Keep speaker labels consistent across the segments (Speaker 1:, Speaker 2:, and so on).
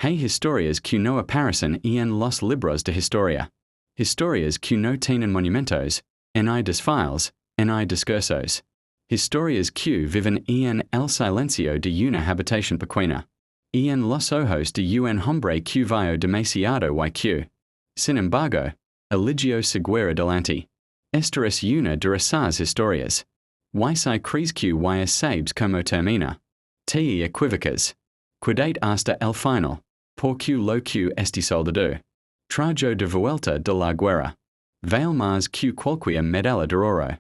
Speaker 1: Hey historias que no aparecen en los libros de historia. Historias que no tienen monumentos, ni desfiles, ni discursos. Historias que viven en el silencio de una habitación pequeña. En los ojos de un hombre que vio demasiado y que, sin embargo, eligió seguir adelante. Esta es una de esas historias. Y si crees que ya sabes cómo termina, te equivocas. Quédate hasta el final, porque lo que este soldado trajo de vuelta de la guerra. Vale más que cualquier medalla de oro.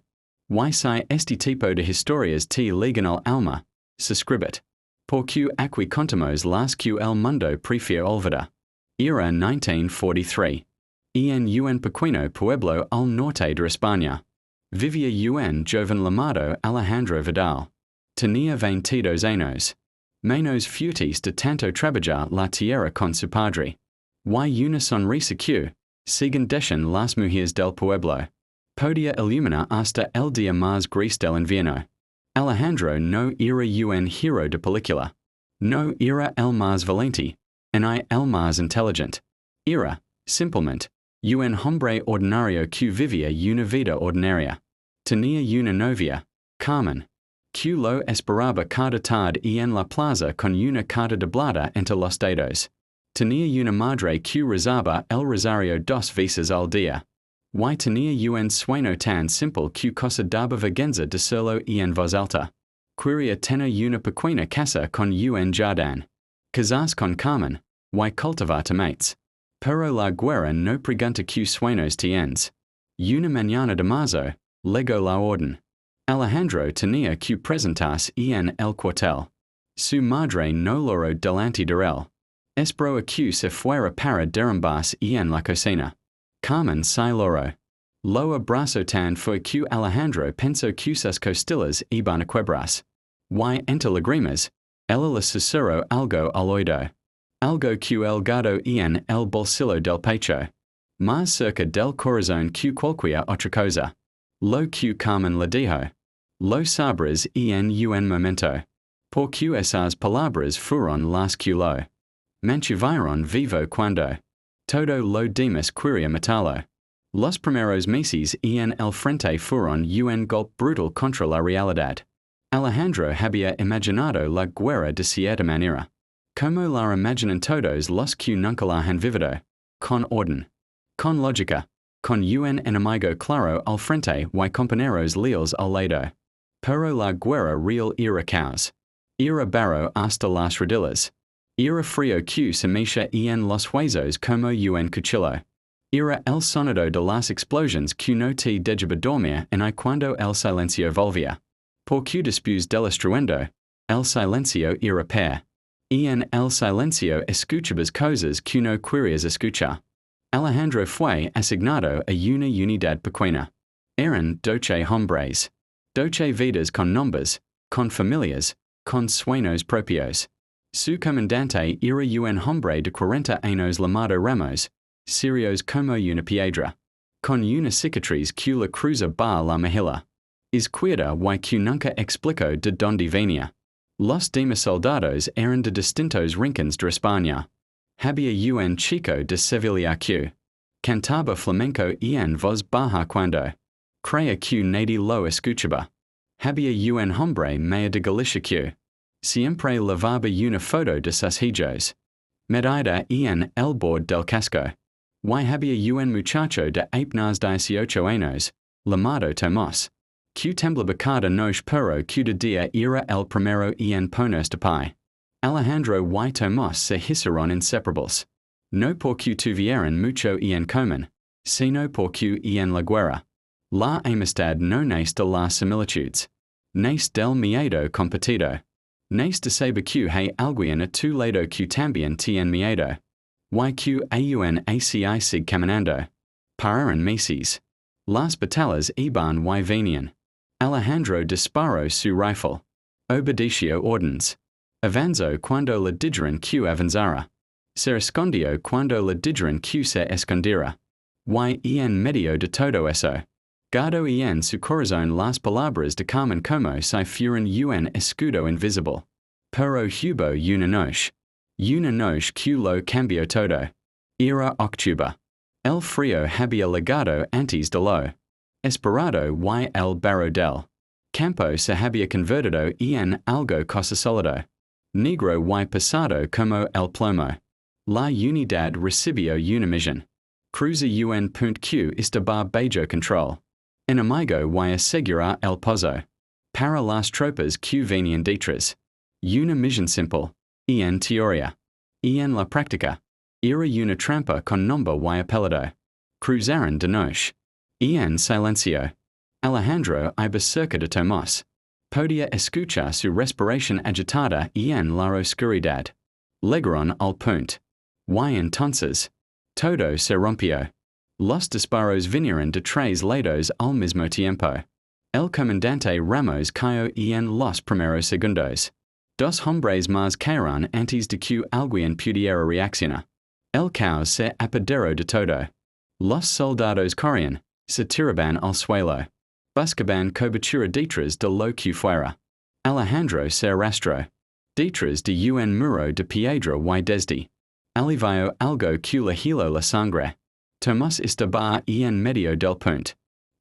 Speaker 1: Y si este tipo de historias te ligan al alma, suscríbete. Porque aquí contamos las que el mundo prefiere olvidar. Era 1943. En un pequeño pueblo al norte de España. Vivía un joven llamado Alejandro Vidal. Tenía 22 años. Menos fuertes de tanto trabajar la tierra con su padre. Y una sonrisa que, según decían las mujeres del pueblo, podía iluminar hasta el día más gris del invierno. Alejandro no era un hero de película. No era el más valente, ni el más inteligente. Era, simplemente, un hombre ordinario que vivía una vida ordinaria. Tenía una novia, Carmen, que lo esperaba cada tarde en la plaza con una carta doblada entre los dedos. Tenía una madre que rezaba el rosario 2 veces al día. Y tenía un sueño tan simple que cosa daba vergüenza decirlo en voz alta. Quería tener una pequeña casa con un jardín. Casarse con Carmen, y cultivar tomates. Pero la guerra no pregunta qué sueños tienes. Una mañana de marzo, legó la orden. Alejandro tenía que presentarse en el cuartel. Su madre no logró delante de él. Esperó a que se fuera para derrumbarse en la cocina. Carmen se logró. Lo abrazo tan fue que Alejandro pensó que sus costillas iban a quebrarse. Y entre lágrimas, ella le susurró algo al oído. Algo que el guardó en el bolsillo del pecho. Más cerca del corazón que cualquier otra cosa. Lo que Carmen le dijo. Lo sabrás en un momento. Porque esas palabras fueron las que lo mantuvieron vivo cuando todo lo demás quería matarlo. Los primeros meses en el frente fueron un golpe brutal contra la realidad. Alejandro había imaginado la guerra de cierta manera. Como la imaginan todos los que nunca la han vivido. Con orden. Con lógica. Con un enemigo claro al frente y compañeros leales al lado. Pero la guerra real era caos. Era barro hasta las rodillas. Era frío que se mecha en los huesos como un cuchillo. Era el sonido de las explosiones que no te dejaba dormir y cuando el silencio volvía. Porque después del estruendo, el silencio era peor. En el silencio escuchabas cosas que no querías escuchar. Alejandro fue asignado a una unidad pequeña. Eran 12 hombres. 12 vidas con nombres, con familias, con sueños propios. Su comandante era un hombre de 40 años llamado Ramos, serios como una piedra. Con una cicatriz que le cruza ba la mejilla. Izquierda y que nunca explicó de dónde venía. Los demás soldados eran de distintos rincones de España. Había un chico de Sevilla que cantaba flamenco en voz baja cuando creía que nadie lo escuchaba. Había un hombre medio de Galicia que siempre llevaba una foto de sus hijos medida en el borde del casco. Y había un muchacho de apenas 18 años, llamado Tomás, que temblaba cada noche pero que de día era el primero en ponerse de pie. Alejandro y Tomás se hicieron inseparables. No porque tuvieran mucho en común, sino porque en la guerra. La amistad no nace de las similitudes. Nace del miedo competido. Nace de saber que hay alguien a tu lado que también tiene miedo. Y que aún así sigue caminando. Pararon meses. Las batallas iban y venían. Alejandro disparó su rifle. Obedeció órdenes. Avanzó cuando le dijeron que avanzara. Se escondió cuando le dijeron que se escondiera. Y en medio de todo eso, guardó en su corazón las palabras de Carmen como si fueran un escudo invisible. Pero hubo una noche. Una noche que lo cambio todo. Era octubre. El frío había legado antes de lo esperado y el barro del campo se había convertido en algo cosa soldado. Negro y pesado como el plomo. La unidad recibió una misión. Cruza un.q estaba bajo control. Enemigo y asegurar el pozo. Para las tropas que venían detrás. Una misión simple. En teoría. En la práctica. Era una trampa con nombre y apellido. Cruzaron de noche. En silencio. Alejandro iba cerca de Tomás. Podía escuchar su respiración agitada en la oscuridad. Llegaron al punto. Y entonces. Todo se rompió. Los disparos vinieron de tres lados al mismo tiempo. El comandante Ramos cayó en los primeros segundos. Dos hombres más cayeron antes de que alguien pudiera reaccionar. El caos se apoderó de todo. Los soldados corrían, se tiraban al suelo. Buscaban cobertura detrás de lo que fuera. Alejandro se arrastró. Detrás de un muro de piedra y desde. Alivió algo que le heló la sangre. Tomás estaba en medio del punto.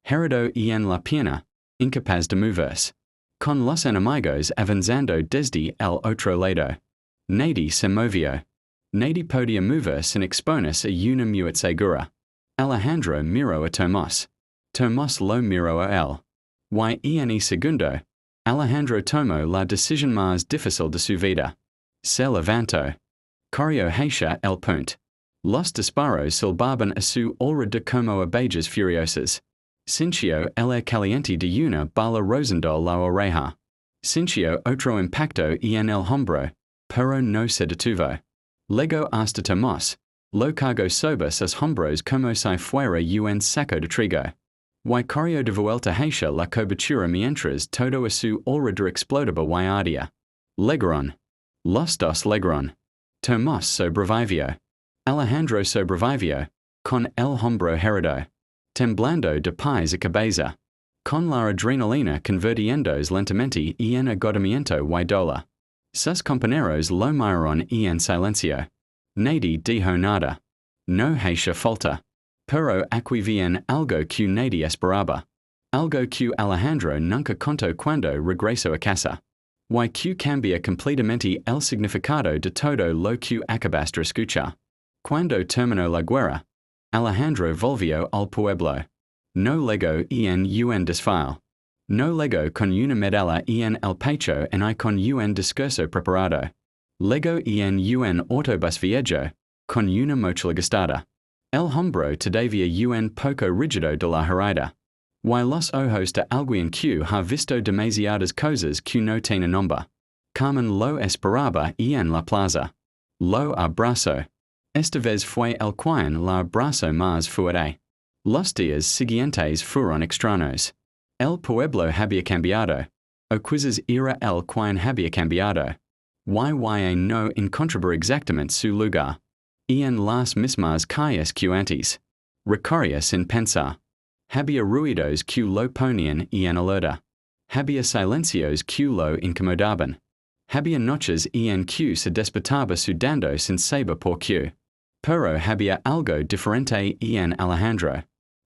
Speaker 1: Herido en la pierna, incapaz de moverse. Con los enemigos avanzando desde el otro lado. Nadie se movió. Nadie podía mover sin exponerse a una muerte segura. Alejandro miró a Tomás. Tomás lo miró a él. Y en segundo, Alejandro tomó la decisión más difícil de su vida. Se levantó. Corrió hacia el punto. Los disparos silbaban a su alrededor como abejas furiosas. Sintió el aire caliente de una bala rozando la oreja. Sintió otro impacto en el hombro, pero no se detuvo. Luego hasta Tomás. Lo cargó sobre sus hombros como si fuera un saco de trigo. Y corrió de vuelta hacia la cobertura mientras todo a su alrededor explodaba y ardía. Llegaron. Los dos llegaron. Tomás sobrevivió. Alejandro sobrevivió, con el hombro herido. Temblando de pies a cabeza. Con la adrenalina convirtiéndose lentamente en agotamiento y dolor. Sus compañeros lo miraron en silencio. Nadie dijo nada. No hacía falta. Pero aquivien algo que nadie esperaba. Algo que Alejandro nunca contó cuando regresó a casa. Y que cambia completamente el significado de todo lo que acabaste de escuchar. Cuando terminó la guerra, Alejandro volvió al pueblo. No legó en un desfile. No legó con una medalla en el pecho y con un discurso preparado. Legó en un autobús viejo, con una mochila gastada. El hombro todavía un poco rígido de la herida. Y los ojos de alguien que ha visto demasiadas cosas que no tienen nombre. Carmen lo esperaba en la plaza. Lo abrazó. Esta vez fue el quien la abrazó más fuerte. Los días siguientes fueron extraños. El pueblo había cambiado. O quizás era el quien había cambiado. Y no encontraba exactamente su lugar. En las mismas calles que antes. Recorría sin pensar. Había ruidos que lo ponían en alerta. Había silencios que lo incomodaban. Había noches en que se despertaba sudando sin saber por qué. Pero había algo diferente en Alejandro.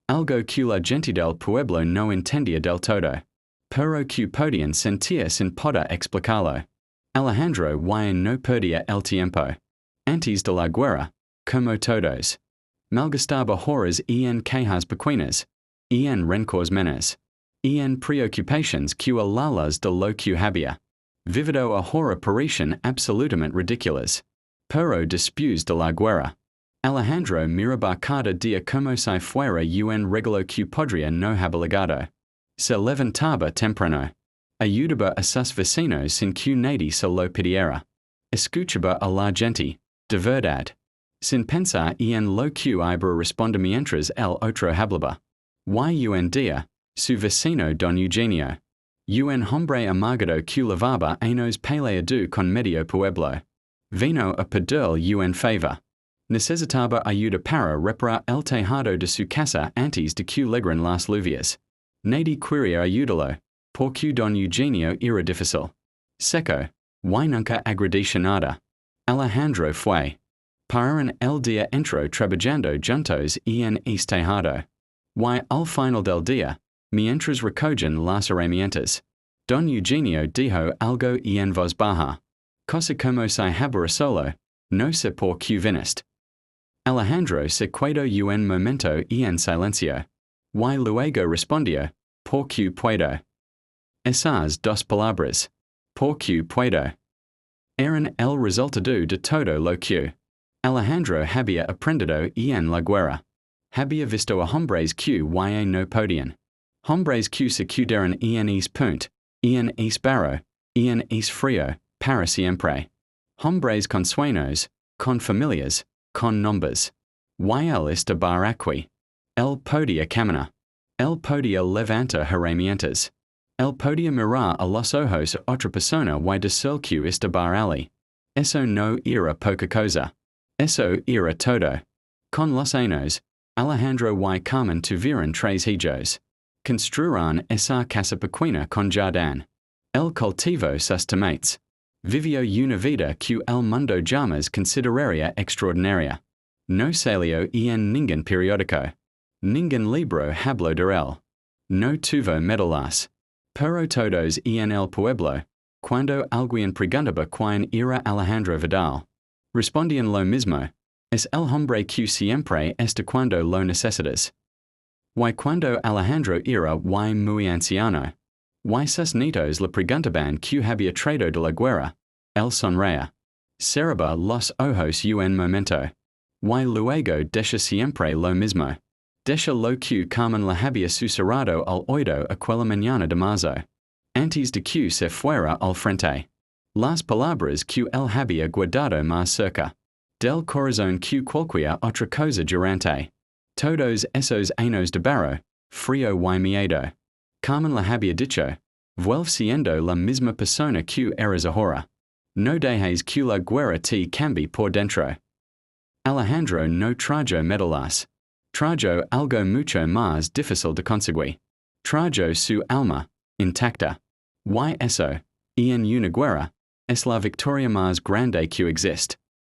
Speaker 1: Algo que la gente del pueblo no entendía del todo. Pero que podían sentir sin poder explicarlo. Alejandro no perdía el tiempo. Antes de la guerra, como todos. Malgastaba horas en quejas pequeñas. En rencores menos. En preocupations que alalas de lo que había. Vivido a hora parecen absolutamente ridículas. Pero después de la guerra, Alejandro miraba cada día como si fuera un regalo que podría no haber llegado. Se levantaba temprano. Ayudaba a sus vecinos sin que nadie se lo pidiera. Escuchaba a la gente, de verdad. Sin pensar en lo que iba a responder mientras el otro hablaba. Y un día, su vecino Don Eugenio. Un hombre amargado que lavaba años peleado con medio pueblo. Vino a pedir un favor. Necesitaba ayuda para reparar el tejado de su casa antes de que llegaran las lluvias. Nadie quería ayudarlo, porque Don Eugenio era difícil. Seco, y nunca agradecía nada. Alejandro fue. Para el día entro trabajando juntos en este y al final del día, mientras recogen las herramientas, Don Eugenio dijo algo en voz baja. Cosa como si hablara solo, no sé por qué viniste. Alejandro se quedó un momento en silencio. Y luego respondió, por qué puedo. Esas dos palabras, por qué puedo, eran el resultado de todo lo que Alejandro había aprendido en la guerra. Había visto a hombres que ya no podían. Hombres que se quedaron en ese punto, en ese barro, en ese frío, para siempre. Hombres con sueños, con familias, con nombres. Y él estaba aquí. Él podía caminar. Él podía levantar herramientas. Él podía mirar a los ojos a otra persona y decir que estaba allí. Eso no era poca cosa. Eso era todo. Con los años, Alejandro y Carmen tuvieron 3 hijos. Construyeron esa casa pequeña con jardín. Él cultivó sus tomates. Vivió una vida que el mundo jamás consideraría extraordinaria. No salió en ningún periódico. Ningún libro habló de él. No tuvo medallas. Pero todos en el pueblo, cuando alguien preguntaba quién era Alejandro Vidal, respondían lo mismo. Es el hombre que siempre está cuando lo necesitas. Y cuando Alejandro era muy anciano, y sus nietos le preguntaban que había traído de la guerra, él sonreía. Cerraba los ojos un momento. Y luego decía siempre lo mismo. Decía lo que Carmen le había susurrado al oído aquella mañana de marzo. Antes de que se fuera al frente. Las palabras que él había guardado más cerca. Del corazón que cualquier otra cosa durante. Todos esos años de barro, frío y miedo. Carmen le había dicho, vuelve siendo la misma persona que eres ahora. No dejes que la guerra te cambie por dentro. Alejandro no trajo medallas. Trajo algo mucho más difícil de conseguir. Trajo su alma, intacta. Y eso, en una guerra, es la victoria más grande que existe.